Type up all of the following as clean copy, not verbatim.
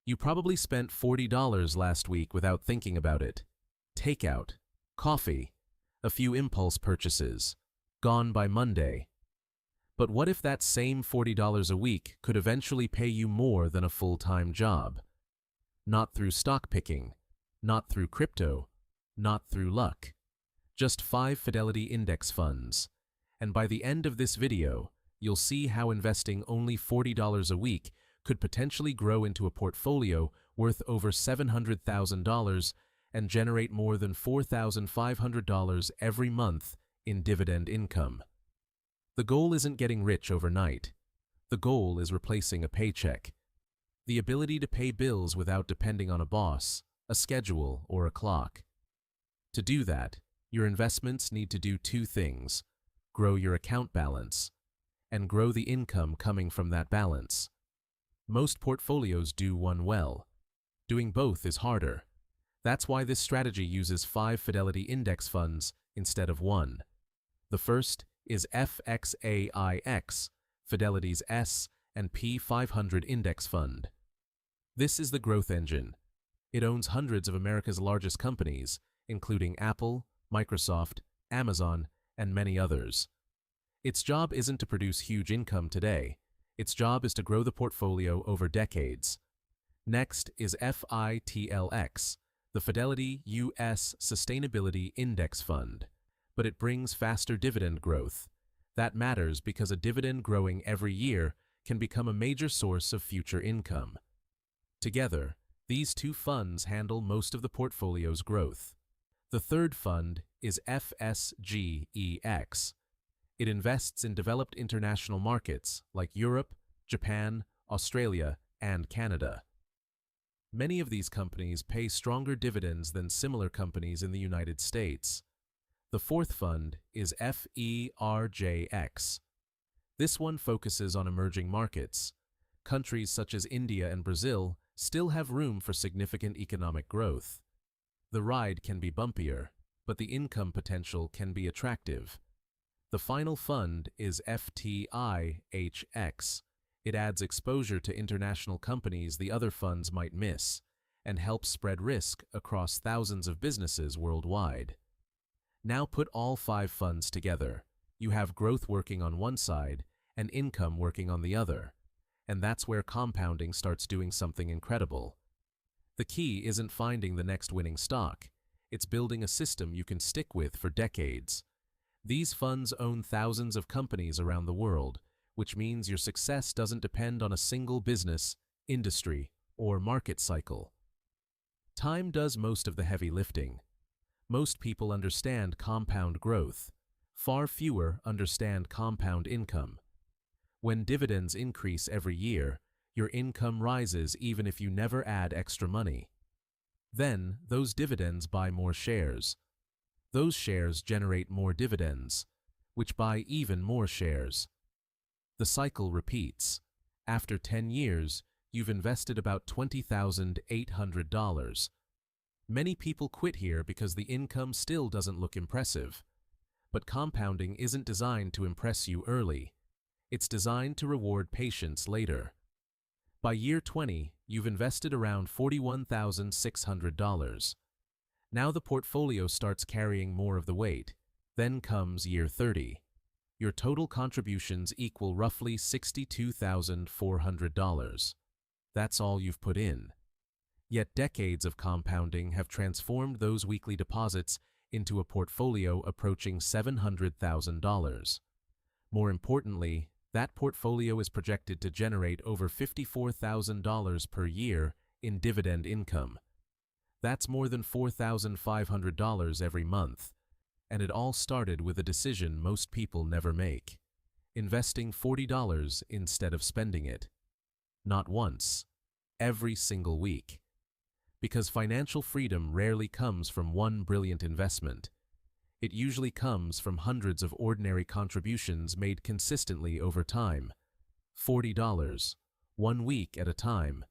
You probably spent $40 last week without thinking about it. Takeout, coffee, a few impulse purchases, gone by Monday. But what if that same $40 a week could eventually pay you more than a full-time job? Not through stock picking, not through crypto, not through luck. Just 5 Fidelity index funds. And by the end of this video, you'll see how investing only $40 a week could potentially grow into a portfolio worth over $700,000 and generate more than $4,500 every month in dividend income. The goal isn't getting rich overnight. The goal is replacing a paycheck. The ability to pay bills without depending on a boss, a schedule, or a clock. To do that, your investments need to do 2 things: grow your account balance and grow the income coming from that balance. Most portfolios do one well. Doing both is harder. That's why this strategy uses 5 Fidelity index funds instead of 1. The first is FXAIX, Fidelity's S&P 500 index fund. This is the growth engine. It owns hundreds of America's largest companies, including Apple, Microsoft, Amazon, and many others. Its job isn't to produce huge income today. Its job is to grow the portfolio over decades. Next is FITLX, the Fidelity US Sustainability Index Fund. But it brings faster dividend growth. That matters because a dividend growing every year can become a major source of future income. Together, these 2 funds handle most of the portfolio's growth. The third fund is FSGEX. It invests in developed international markets like Europe, Japan, Australia, and Canada. Many of these companies pay stronger dividends than similar companies in the United States. The fourth fund is FERJX. This one focuses on emerging markets. Countries such as India and Brazil still have room for significant economic growth. The ride can be bumpier, but the income potential can be attractive. The final fund is FTIHX. It adds exposure to international companies the other funds might miss, and helps spread risk across thousands of businesses worldwide. Now put all 5 funds together. You have growth working on one side and income working on the other. And that's where compounding starts doing something incredible. The key isn't finding the next winning stock. It's building a system you can stick with for decades. These funds own thousands of companies around the world, which means your success doesn't depend on a single business, industry, or market cycle. Time does most of the heavy lifting. Most people understand compound growth. Far fewer understand compound income. When dividends increase every year, your income rises even if you never add extra money. Then, those dividends buy more shares. Those shares generate more dividends, which buy even more shares. The cycle repeats. After 10 years, you've invested about $20,800. Many people quit here because the income still doesn't look impressive. But compounding isn't designed to impress you early. It's designed to reward patience later. By year 20, you've invested around $41,600. Now the portfolio starts carrying more of the weight. Then comes year 30. Your total contributions equal roughly $62,400. That's all you've put in. Yet decades of compounding have transformed those weekly deposits into a portfolio approaching $700,000. More importantly, that portfolio is projected to generate over $54,000 per year in dividend income. That's more than $4,500 every month. And it all started with a decision most people never make: investing $40 instead of spending it. Not once, every single week. Because financial freedom rarely comes from one brilliant investment. It usually comes from hundreds of ordinary contributions made consistently over time. $40, 1 week at a time,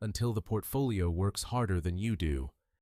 until the portfolio works harder than you do.